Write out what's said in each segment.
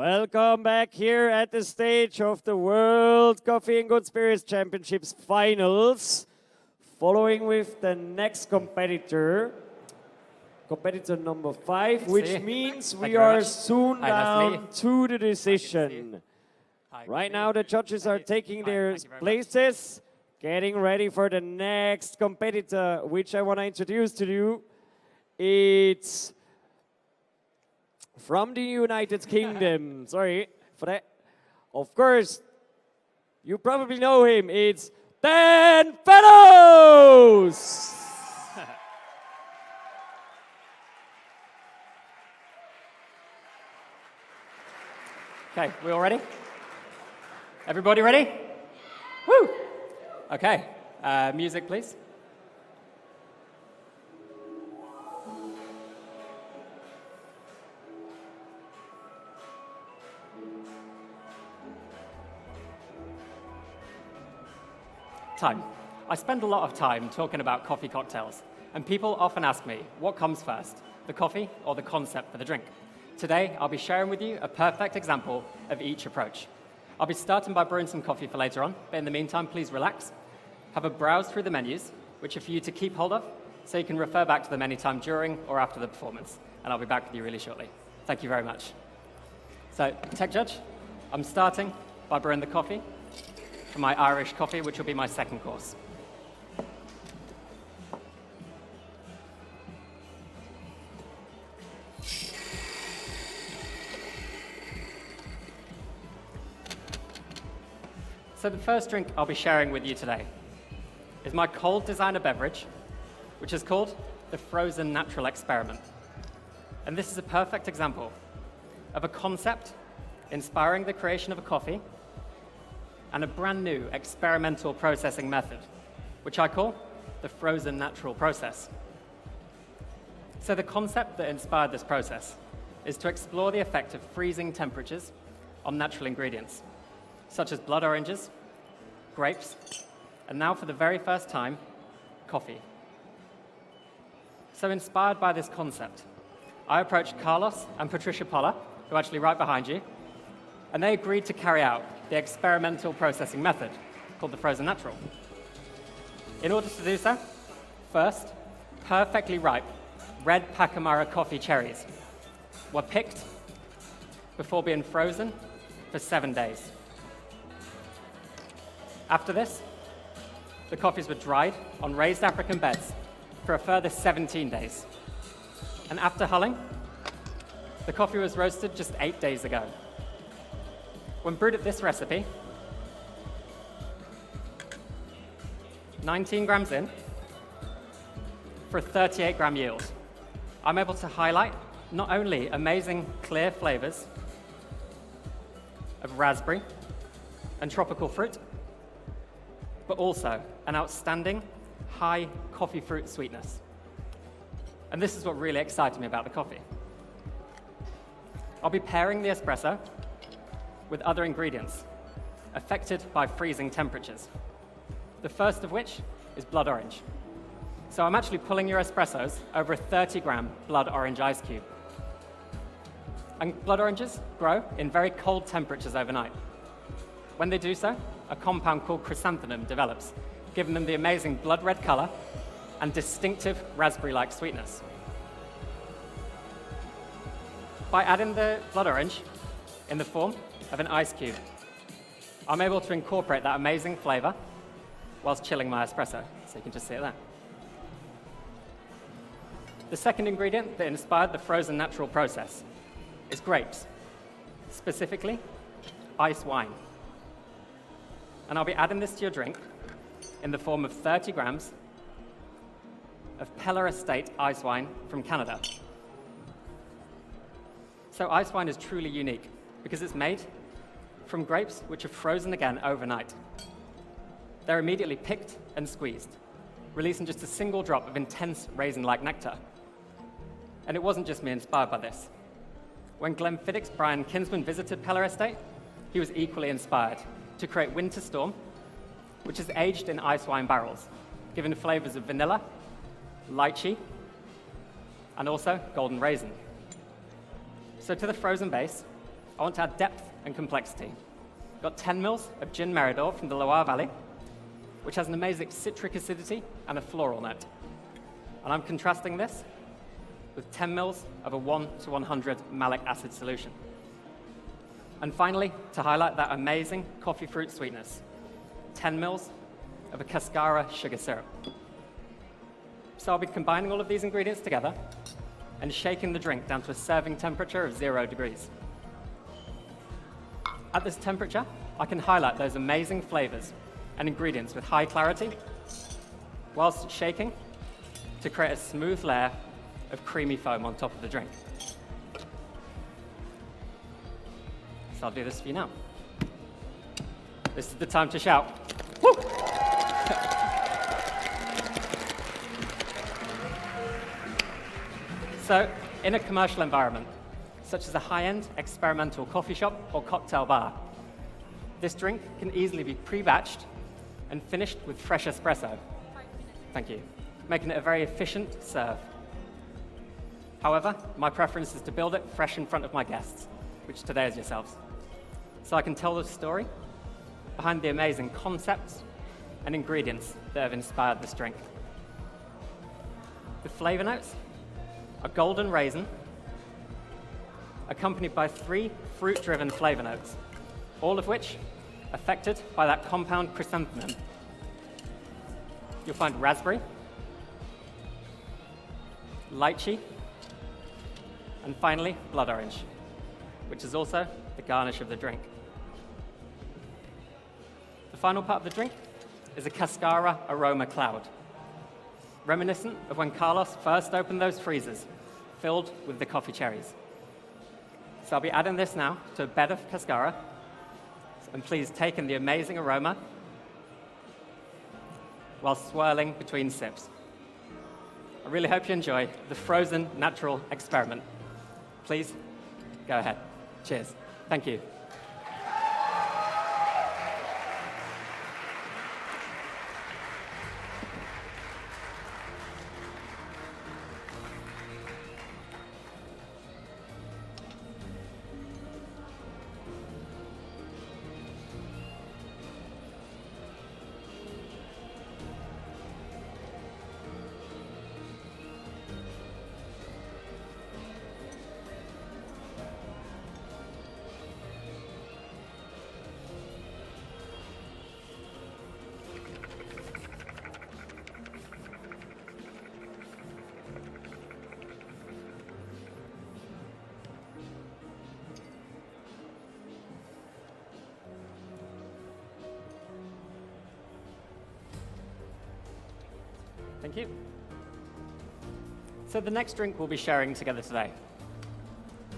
Welcome back here at the stage of the World Coffee and Good Spirits Championships Finals. Following with the next competitor number 5, which means we are soon down to the decision. Right now the judges are taking their places, getting ready for the next competitor, which I want to introduce to you. It's from the United Kingdom. Sorry for that. Of course, you probably know him. It's Dan Fellows. Okay, we all ready? Everybody ready? Woo! Okay, music please. Time. I spend a lot of time talking about coffee cocktails, and people often ask me, what comes first, the coffee or the concept for the drink? Today, I'll be sharing with you a perfect example of each approach. I'll be starting by brewing some coffee for later on, but in the meantime, please relax. Have a browse through the menus, which are for you to keep hold of, so you can refer back to them anytime during or after the performance, and I'll be back with you really shortly. Thank you very much. So, Tech Judge, I'm starting by brewing the coffee for my Irish coffee, which will be my second course. So the first drink I'll be sharing with you today is my cold designer beverage, which is called the Frozen Natural Experiment. And this is a perfect example of a concept inspiring the creation of a coffee and a brand new experimental processing method, which I call the Frozen Natural Process. So the concept that inspired this process is to explore the effect of freezing temperatures on natural ingredients, such as blood oranges, grapes, and now for the very first time, coffee. So inspired by this concept, I approached Carlos and Patricia Poller, who are actually right behind you, and they agreed to carry out the experimental processing method called the Frozen Natural. In order to do so, first, perfectly ripe red Pacamara coffee cherries were picked before being frozen for 7 days. After this, the coffees were dried on raised African beds for a further 17 days. And after hulling, the coffee was roasted just 8 days ago. When brewed at this recipe, 19 grams in for a 38-gram yield, I'm able to highlight not only amazing clear flavors of raspberry and tropical fruit, but also an outstanding high coffee fruit sweetness. And this is what really excited me about the coffee. I'll be pairing the espresso with other ingredients affected by freezing temperatures. The first of which is blood orange. So I'm actually pulling your espressos over a 30-gram blood orange ice cube. And blood oranges grow in very cold temperatures overnight. When they do so, a compound called chrysanthemum develops, giving them the amazing blood red color and distinctive raspberry-like sweetness. By adding the blood orange in the form of an ice cube, I'm able to incorporate that amazing flavor whilst chilling my espresso, so you can just see it there. The second ingredient that inspired the Frozen Natural Process is grapes, specifically ice wine. And I'll be adding this to your drink in the form of 30 grams of Peller Estate ice wine from Canada. So ice wine is truly unique because it's made from grapes which are frozen again overnight. They're immediately picked and squeezed, releasing just a single drop of intense raisin-like nectar. And it wasn't just me inspired by this. When Glenfiddich's Brian Kinsman visited Peller Estate, he was equally inspired to create Winter Storm, which is aged in ice wine barrels, given flavors of vanilla, lychee, and also golden raisin. So to the frozen base, I want to add depth and complexity. Got 10 mils of gin Meridor from the Loire Valley, which has an amazing citric acidity and a floral note. And I'm contrasting this with 10 mils of a 1 to 100 malic acid solution. And finally, to highlight that amazing coffee fruit sweetness, 10 mils of a cascara sugar syrup. So I'll be combining all of these ingredients together and shaking the drink down to a serving temperature of 0 degrees. At this temperature, I can highlight those amazing flavors and ingredients with high clarity, whilst shaking to create a smooth layer of creamy foam on top of the drink. So I'll do this for you now. This is the time to shout. Woo! So, in a commercial environment, such as a high-end experimental coffee shop or cocktail bar, this drink can easily be pre-batched and finished with fresh espresso. Thank you. Making it a very efficient serve. However, my preference is to build it fresh in front of my guests, which today is yourselves, so I can tell the story behind the amazing concepts and ingredients that have inspired this drink. The flavor notes are golden raisin, accompanied by 3 fruit-driven flavor notes, all of which are affected by that compound chrysanthemum. You'll find raspberry, lychee, and finally, blood orange, which is also the garnish of the drink. The final part of the drink is a cascara aroma cloud, reminiscent of when Carlos first opened those freezers filled with the coffee cherries. So I'll be adding this now to a bed of cascara, and please take in the amazing aroma while swirling between sips. I really hope you enjoy the frozen natural experiment. Please, go ahead. Cheers. Thank you. Thank you. So the next drink we'll be sharing together today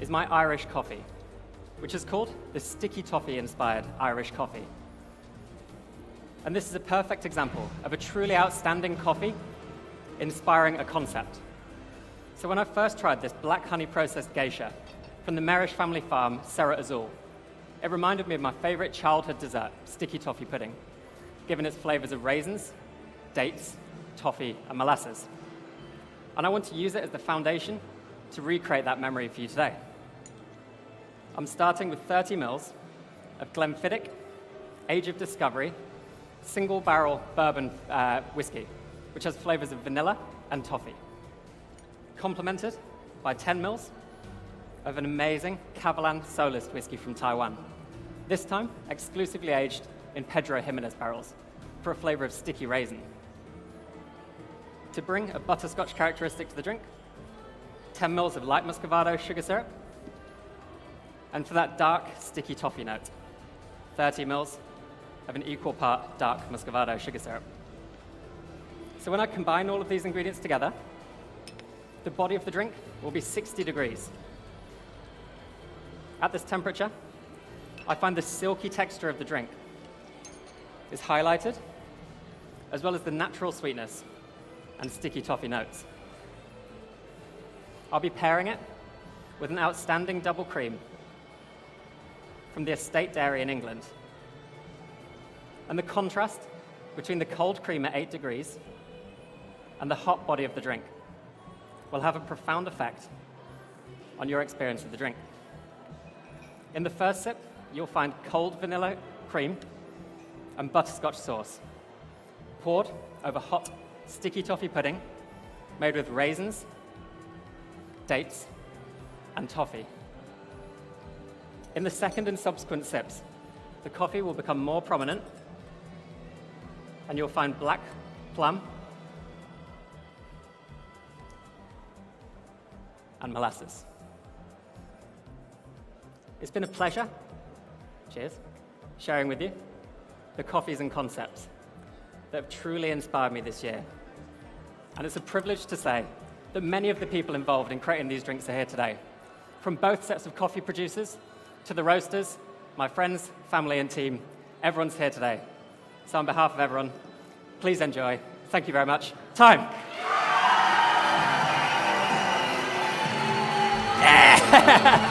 is my Irish coffee, which is called the Sticky Toffee-inspired Irish coffee. And this is a perfect example of a truly outstanding coffee inspiring a concept. So when I first tried this black honey processed geisha from the Merish family farm, Serra Azul, it reminded me of my favorite childhood dessert, sticky toffee pudding, given its flavors of raisins, dates, toffee, and molasses. And I want to use it as the foundation to recreate that memory for you today. I'm starting with 30 mils of Glenfiddich Age of Discovery single barrel bourbon whiskey, which has flavors of vanilla and toffee, complemented by 10 mils of an amazing Kavalan Solist whiskey from Taiwan, this time exclusively aged in Pedro Jimenez barrels for a flavor of sticky raisin. To bring a butterscotch characteristic to the drink, 10 mils of light muscovado sugar syrup, and for that dark, sticky toffee note, 30 mils of an equal part dark muscovado sugar syrup. So when I combine all of these ingredients together, the body of the drink will be 60 degrees. At this temperature, I find the silky texture of the drink is highlighted, as well as the natural sweetness and sticky toffee notes. I'll be pairing it with an outstanding double cream from the estate dairy in England. And the contrast between the cold cream at 8 degrees and the hot body of the drink will have a profound effect on your experience of the drink. In the first sip, you'll find cold vanilla cream and butterscotch sauce, poured over hot, sticky toffee pudding made with raisins, dates, and toffee. In the second and subsequent sips, the coffee will become more prominent, and you'll find black plum and molasses. It's been a pleasure, cheers, sharing with you the coffees and concepts that have truly inspired me this year. And it's a privilege to say that many of the people involved in creating these drinks are here today, from both sets of coffee producers to the roasters, my friends, family, and team. Everyone's here today. So on behalf of everyone, please enjoy. Thank you very much. Time. Yeah.